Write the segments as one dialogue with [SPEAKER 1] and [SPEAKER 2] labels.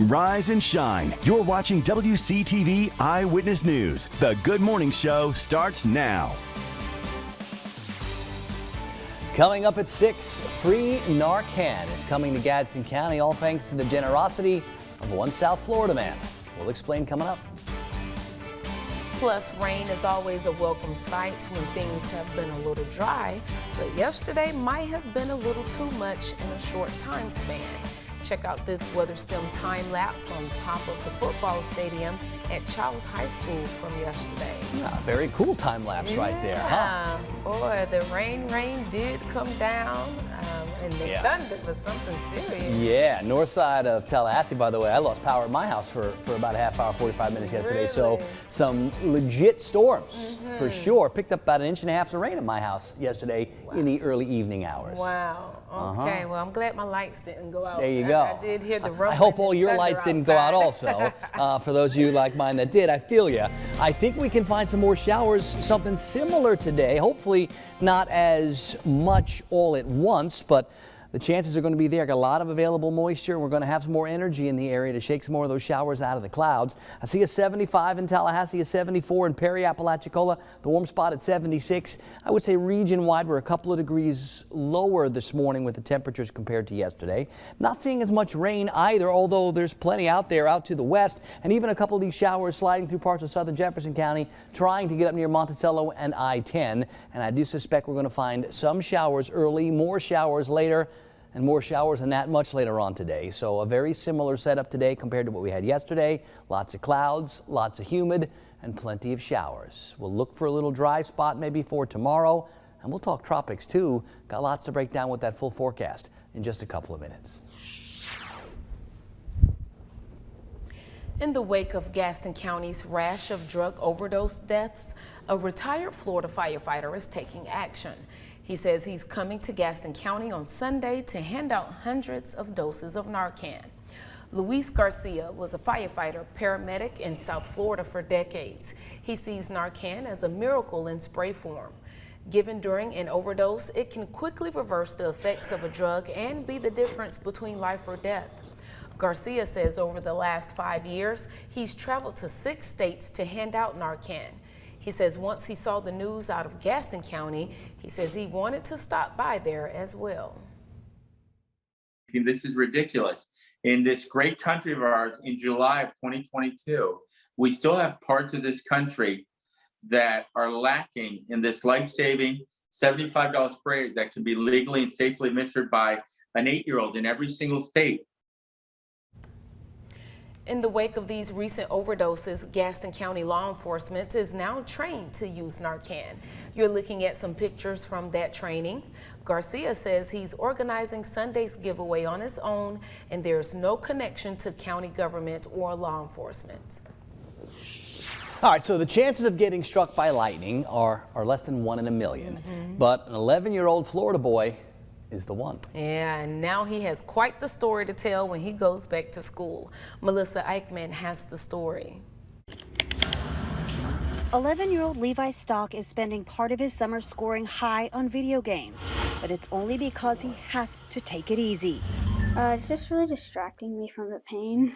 [SPEAKER 1] Rise and shine. You're watching WCTV Eyewitness News. The Good Morning Show starts now.
[SPEAKER 2] Coming up at 6, free Narcan is coming to Gadsden County, all thanks to the generosity of one South Florida man. We'll explain coming up.
[SPEAKER 3] Plus, rain is always a welcome sight when things have been a little dry, but yesterday might have been a little too much in a short time span. Check out this weather-stem time lapse on top of the football stadium at Chiles High School from yesterday.
[SPEAKER 2] Yeah, very cool time lapse right there, huh?
[SPEAKER 3] Boy, the rain did come down, and the thunder was something serious.
[SPEAKER 2] Yeah, north side of Tallahassee, by the way. I lost power at my house for about a half hour, 45 minutes yesterday.
[SPEAKER 3] Really?
[SPEAKER 2] So some legit storms for sure. Picked up about 1.5 inches of rain at my house yesterday in the early evening hours.
[SPEAKER 3] Wow. Okay, well, I'm glad my lights didn't go out.
[SPEAKER 2] There you go.
[SPEAKER 3] I did hear the rumbling.
[SPEAKER 2] I hope all your lights didn't go out also. For those of you like mine that did, I feel you. I think we can find some more showers, something similar today. Hopefully not as much all at once, but the chances are going to be there. Got a lot of available moisture, and we're going to have some more energy in the area to shake some more of those showers out of the clouds. I see a 75 in Tallahassee, a 74 in Perry, Apalachicola, the warm spot at 76. I would say region-wide we're a couple of degrees lower this morning with the temperatures compared to yesterday. Not seeing as much rain either, although there's plenty out there out to the west, and even a couple of these showers sliding through parts of southern Jefferson County, trying to get up near Monticello and I-10. And I do suspect we're going to find some showers early, more showers later, and more showers than that much later on today. So a very similar setup today compared to what we had yesterday. Lots of clouds, lots of humid, and plenty of showers. We'll look for a little dry spot maybe for tomorrow, and we'll talk tropics too. Got lots to break down with that full forecast in just a couple of minutes.
[SPEAKER 3] In the wake of Gaston County's rash of drug overdose deaths, a retired Florida firefighter is taking action. He says he's coming to Gaston County on Sunday to hand out hundreds of doses of Narcan. Luis Garcia was a firefighter paramedic in South Florida for decades. He sees Narcan as a miracle in spray form. Given during an overdose, it can quickly reverse the effects of a drug and be the difference between life or death. Garcia says over the last 5 years, he's traveled to 6 states to hand out Narcan. He says once he saw the news out of Gaston County, he says he wanted to stop by there as well.
[SPEAKER 4] This is ridiculous. In this great country of ours, in July of 2022, we still have parts of this country that are lacking in this life-saving $75 spray that can be legally and safely administered by an 8-year-old in every single state.
[SPEAKER 3] In the wake of these recent overdoses, Gaston County law enforcement is now trained to use Narcan. You're looking at some pictures from that training. Garcia says he's organizing Sunday's giveaway on his own, and there's no connection to county government or law enforcement.
[SPEAKER 2] All right, so the chances of getting struck by lightning are less than 1 in a million. But an 11-year-old Florida boy is the one.
[SPEAKER 3] Yeah, and now he has quite the story to tell when he goes back to school. Melissa Eichmann has the story.
[SPEAKER 5] 11-year-old Levi Stock is spending part of his summer scoring high on video games, but it's only because he has to take it easy.
[SPEAKER 6] It's just really distracting me from the pain.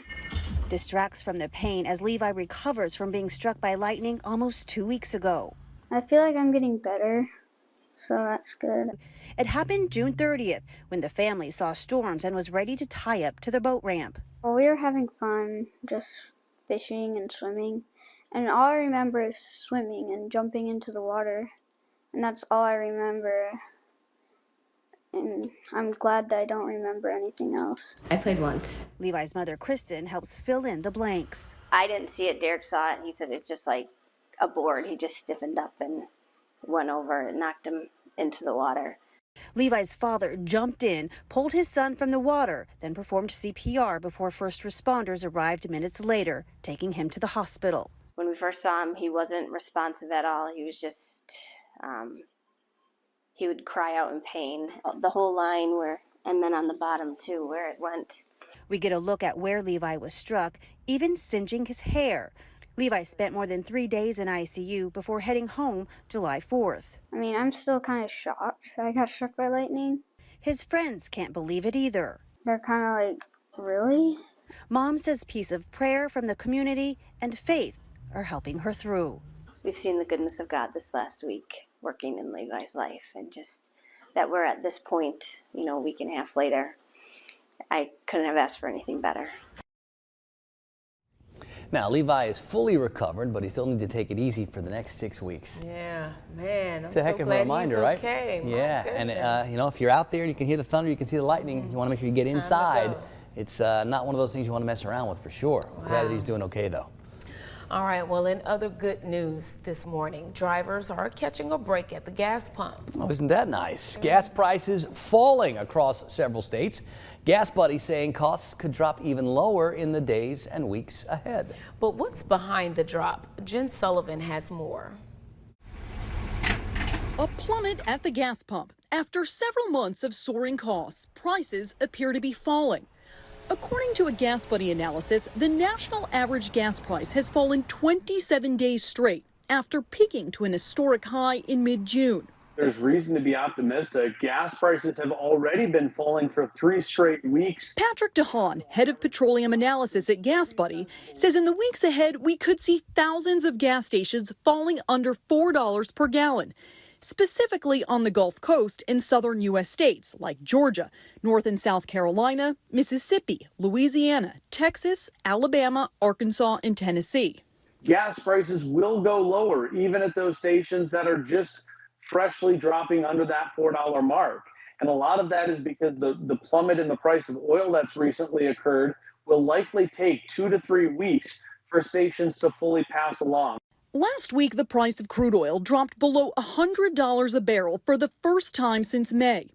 [SPEAKER 5] Distracts from the pain as Levi recovers from being struck by lightning almost 2 weeks ago.
[SPEAKER 6] I feel like I'm getting better, so that's good.
[SPEAKER 5] It happened June 30th when the family saw storms and was ready to tie up to the boat ramp.
[SPEAKER 6] Well, we were having fun, just fishing and swimming. And all I remember is swimming and jumping into the water. And that's all I remember. And I'm glad that I don't remember anything else.
[SPEAKER 7] I played once.
[SPEAKER 5] Levi's mother, Kristen, helps fill in the blanks.
[SPEAKER 7] I didn't see it. Derek saw it. He said it's just like a board. He just stiffened up and went over and knocked him into the water.
[SPEAKER 5] Levi's father jumped in, pulled his son from the water, then performed CPR before first responders arrived minutes later, taking him to the hospital.
[SPEAKER 7] When we first saw him, he wasn't responsive at all. He was just, he would cry out in pain. The whole line and then on the bottom too, where it went.
[SPEAKER 5] We get a look at where Levi was struck, even singeing his hair. Levi spent more than 3 days in ICU before heading home July 4th.
[SPEAKER 6] I mean, I'm still kind of shocked that I got struck by lightning.
[SPEAKER 5] His friends can't believe it either.
[SPEAKER 6] They're kind of like, really?
[SPEAKER 5] Mom says peace of prayer from the community and faith are helping her through.
[SPEAKER 7] We've seen the goodness of God this last week working in Levi's life, and just that we're at this point, a week and a half later. I couldn't have asked for anything better.
[SPEAKER 2] Now, Levi is fully recovered, but he still needs to take it easy for the next 6 weeks.
[SPEAKER 3] Yeah, man.
[SPEAKER 2] It's a heck of a reminder, right?
[SPEAKER 3] Okay.
[SPEAKER 2] Yeah, and if you're out there and you can hear the thunder, you can see the lightning, you want to make sure you get inside. It's not one of those things you want to mess around with for sure. Wow. Glad that he's doing okay, though.
[SPEAKER 3] All right, well, in other good news this morning, drivers are catching a break at the gas pump.
[SPEAKER 2] Oh, isn't that nice? Gas prices falling across several states. Gas Buddy saying costs could drop even lower in the days and weeks ahead.
[SPEAKER 3] But what's behind the drop? Jen Sullivan has more.
[SPEAKER 8] A plummet at the gas pump. After several months of soaring costs, prices appear to be falling. According to a Gas Buddy analysis, the national average gas price has fallen 27 days straight after peaking to an historic high in mid-June.
[SPEAKER 9] There's reason to be optimistic. Gas prices have already been falling for 3 straight weeks.
[SPEAKER 8] Patrick DeHaan, head of petroleum analysis at Gas Buddy, says in the weeks ahead we could see thousands of gas stations falling under $4 per gallon. Specifically on the Gulf Coast in southern U.S. states like Georgia, North and South Carolina, Mississippi, Louisiana, Texas, Alabama, Arkansas, and Tennessee.
[SPEAKER 9] Gas prices will go lower, even at those stations that are just freshly dropping under that $4 mark. And a lot of that is because the plummet in the price of oil that's recently occurred will likely take 2 to 3 weeks for stations to fully pass along.
[SPEAKER 8] Last week, the price of crude oil dropped below $100 a barrel for the first time since May.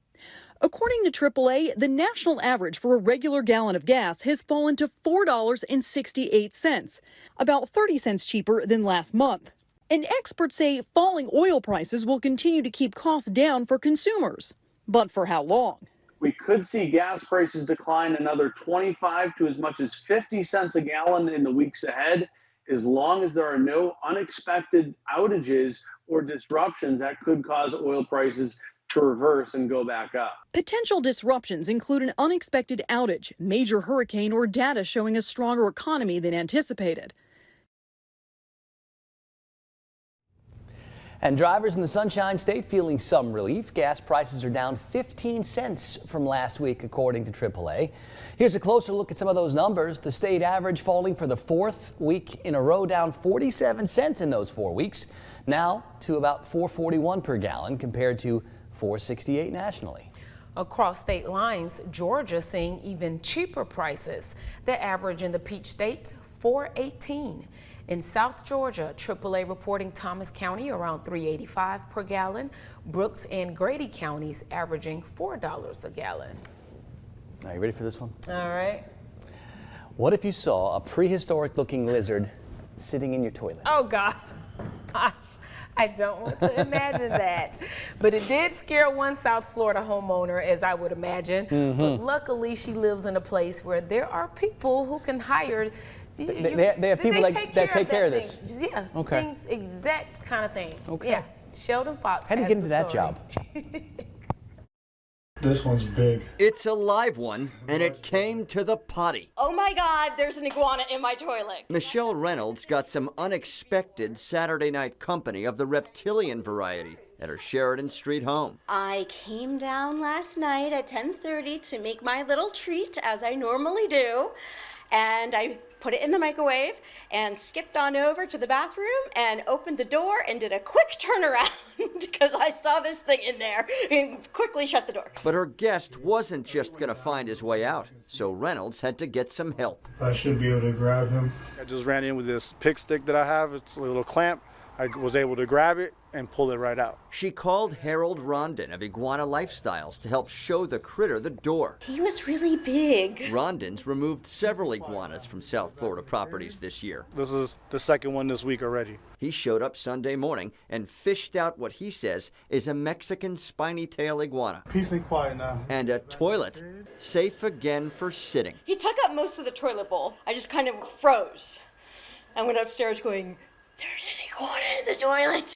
[SPEAKER 8] According to AAA, the national average for a regular gallon of gas has fallen to $4.68, about 30 cents cheaper than last month. And experts say falling oil prices will continue to keep costs down for consumers. But for how long?
[SPEAKER 9] We could see gas prices decline another 25 to as much as 50 cents a gallon in the weeks ahead, as long as there are no unexpected outages or disruptions that could cause oil prices to reverse and go back up.
[SPEAKER 8] Potential disruptions include an unexpected outage, major hurricane, or data showing a stronger economy than anticipated.
[SPEAKER 2] And drivers in the Sunshine State feeling some relief. Gas prices are down 15 cents from last week, according to AAA. Here's a closer look at some of those numbers. The state average falling for the 4th week in a row, down 47 cents in those 4 weeks, now to about $4.41 per gallon compared to $4.68 nationally.
[SPEAKER 3] Across state lines, Georgia seeing even cheaper prices. The average in the Peach State, $4.18. In South Georgia, AAA reporting Thomas County around $3.85 per gallon. Brooks and Grady counties averaging $4 a gallon.
[SPEAKER 2] Are you ready for this one?
[SPEAKER 3] All right.
[SPEAKER 2] What if you saw a prehistoric looking lizard sitting in your toilet?
[SPEAKER 3] Oh, God. Gosh, I don't want to imagine that. But it did scare one South Florida homeowner, as I would imagine. But luckily, she lives in a place where there are people who can hire.
[SPEAKER 2] They have people that take care of this.
[SPEAKER 3] Yes,
[SPEAKER 2] okay.
[SPEAKER 3] Things exact kind of thing.
[SPEAKER 2] Okay.
[SPEAKER 3] Yeah, Sheldon Fox.
[SPEAKER 2] How did you get into that job?
[SPEAKER 10] This one's big.
[SPEAKER 11] It's a live one, and it came to the potty.
[SPEAKER 12] Oh my God, there's an iguana in my toilet.
[SPEAKER 11] Michelle Reynolds got some unexpected Saturday night company of the reptilian variety at her Sheridan Street home.
[SPEAKER 12] I came down last night at 10:30 to make my little treat, as I normally do, and I put it in the microwave and skipped on over to the bathroom and opened the door and did a quick turnaround because I saw this thing in there and quickly shut the door.
[SPEAKER 11] But her guest wasn't just going to find his way out, so Reynolds had to get some help.
[SPEAKER 10] I should be able to grab him.
[SPEAKER 13] I just ran in with this pick stick that I have. It's a little clamp. I was able to grab it and pull it right out.
[SPEAKER 11] She called Harold Rondon of Iguana Lifestyles to help show the critter the door.
[SPEAKER 12] He was really big.
[SPEAKER 11] Rondon's removed several iguanas from South Florida properties this year.
[SPEAKER 13] This is the second one this week already.
[SPEAKER 11] He showed up Sunday morning and fished out what he says is a Mexican spiny tail iguana.
[SPEAKER 10] Peace and quiet now.
[SPEAKER 11] And a toilet, safe again for sitting.
[SPEAKER 12] He took up most of the toilet bowl. I just kind of froze. I went upstairs going, "There's an iguana in the toilet."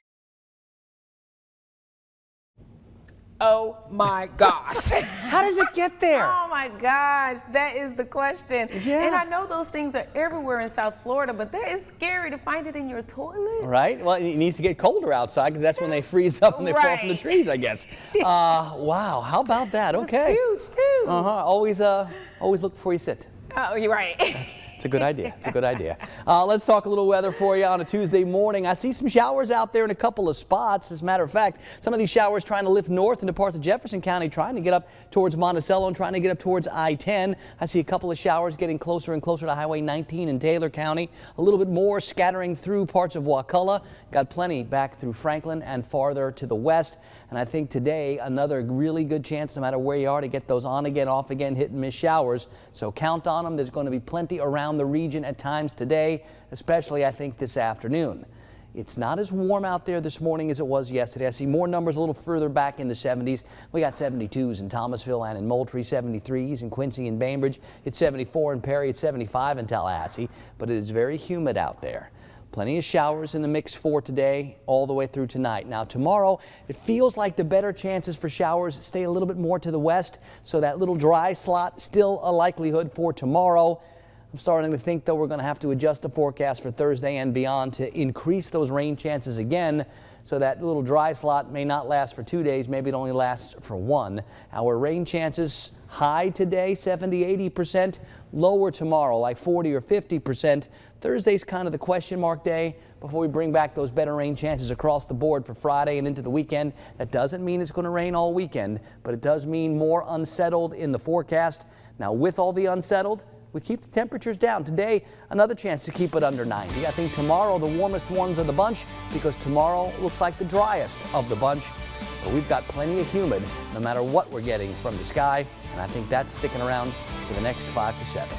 [SPEAKER 3] Oh my gosh.
[SPEAKER 2] How does it get there?
[SPEAKER 3] Oh my gosh, that is the question.
[SPEAKER 2] Yeah.
[SPEAKER 3] And I know those things are everywhere in South Florida, but that is scary to find it in your toilet.
[SPEAKER 2] Right? Well, it needs to get colder outside because that's when they freeze up and they fall from the trees, I guess. Wow, how about that? Okay.
[SPEAKER 3] It's huge too.
[SPEAKER 2] Always look before you sit.
[SPEAKER 3] Oh, you're right.
[SPEAKER 2] It's a good idea. It's a good idea. Let's talk a little weather for you on a Tuesday morning. I see some showers out there in a couple of spots. As a matter of fact, some of these showers trying to lift north into parts of Jefferson County, trying to get up towards Monticello and trying to get up towards I-10. I see a couple of showers getting closer and closer to Highway 19 in Taylor County. A little bit more scattering through parts of Wakulla. Got plenty back through Franklin and farther to the west. And I think today another really good chance, no matter where you are, to get those on again, off again, hit and miss showers. So count on them. There's going to be plenty around the region at times today, especially I think this afternoon. It's not as warm out there this morning as it was yesterday. I see more numbers a little further back in the 70s. We got 72s in Thomasville and in Moultrie, 73s in Quincy and Bainbridge. It's 74 in Perry, it's 75 in Tallahassee, but it is very humid out there. Plenty of showers in the mix for today all the way through tonight. Now tomorrow, it feels like the better chances for showers stay a little bit more to the west, so that little dry slot still a likelihood for tomorrow. I'm starting to think, though, we're going to have to adjust the forecast for Thursday and beyond to increase those rain chances again, so that little dry slot may not last for 2 days, maybe it only lasts for 1. Our rain chances high today, 70–80%, lower tomorrow, like 40 or 50%. Thursday's kind of the question mark day before we bring back those better rain chances across the board for Friday and into the weekend. That doesn't mean it's going to rain all weekend, but it does mean more unsettled in the forecast. Now, with all the unsettled, we keep the temperatures down. Today, another chance to keep it under 90. I think tomorrow the warmest ones of the bunch, because tomorrow looks like the driest of the bunch. But we've got plenty of humid no matter what we're getting from the sky, and I think that's sticking around for the next 5 to 7.